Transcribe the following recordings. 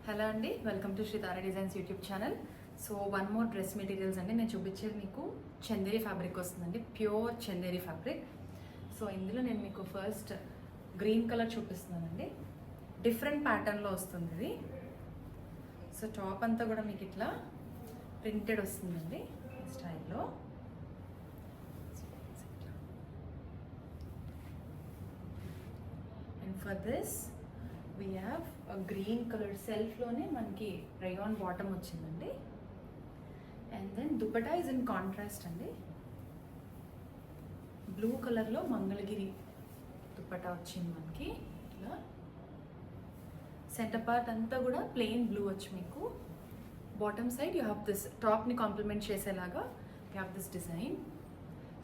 Hello అండి, welcome to Sritara designs YouTube channel. So one more dress materials అండి. నేను చూపించేది మీకు చందేరి ఫ్యాబ్రిక్ వస్తుందండి, ప్యూర్ చందేరి ఫ్యాబ్రిక్. సో ఇందులో నేను మీకు ఫస్ట్ గ్రీన్ కలర్ చూపిస్తున్నానండి. డిఫరెంట్ ప్యాటర్న్లో వస్తుంది ఇది. సో టాప్ అంతా కూడా మీకు ఇట్లా ప్రింటెడ్ వస్తుందండి ఈ స్టైల్లో. And for this we have a green color self లోనే మనకి rayon bottom వచ్చిందండి. And then dupatta is in contrast అండి. బ్లూ కలర్లో మంగళగిరి దుపట్టా వచ్చింది మనకి. ఇట్లా సెంటర్ పార్ట్ అంతా కూడా ప్లెయిన్ బ్లూ వచ్చి మీకు bottom side you have this టాప్ని కాంప్లిమెంట్ చేసేలాగా యూ హ్యావ్ దిస్ డిజైన్.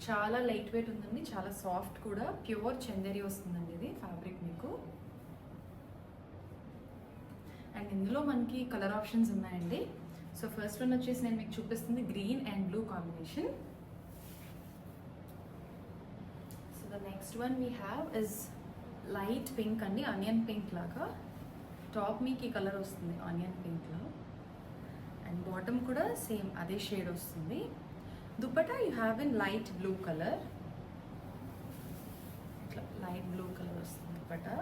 చాలా లైట్ వెయిట్ ఉందండి, చాలా సాఫ్ట్ కూడా. ప్యూర్ చందేరి వస్తుందండి ఇది ఫ్యాబ్రిక్ మీకు. అండ్ ఇందులో మనకి కలర్ ఆప్షన్స్ ఉన్నాయండి. సో ఫస్ట్ వన్ వచ్చేసి నేను మీకు చూపిస్తుంది green and blue combination. So the next one we have is light pink అండి, ఆనియన్ పింక్ లాగా. టాప్ మీకు ఈ కలర్ వస్తుంది ఆనియన్ పింక్లో. అండ్ బాటమ్ కూడా సేమ్ అదే షేడ్ వస్తుంది. Dupatta you have in light blue colour. ఇట్లా లైట్ బ్లూ కలర్ వస్తుంది dupatta.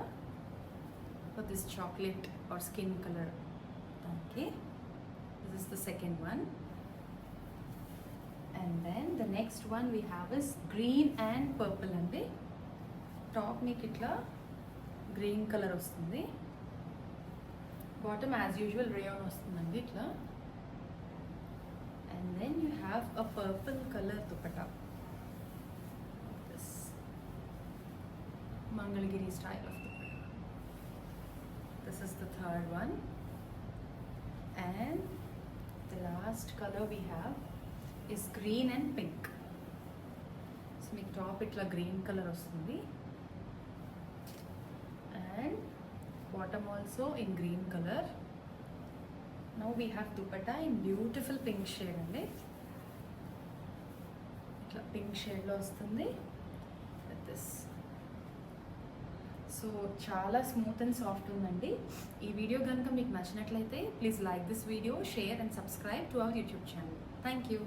For this chocolate or skin color. Okay, this is the second one. And then the next one we have is green and purple andi. Top meek itla green color vastundi. Bottom as usual rayon vastundandi itla. And then you have a purple color dupatta. This Mangalagiri style of dupatta. This is the third one, and the last color we have is green and pink. So make top itla green color vastundi, and bottom also in green color. Now we have dupatta in beautiful pink shade andi. Itla pink shade lo vastundi with this. So చాలా smooth and soft ఉందండి. ఈ video కనుక మీకు నచ్చినట్లయితే please like this video, share and subscribe to our YouTube channel. Thank you.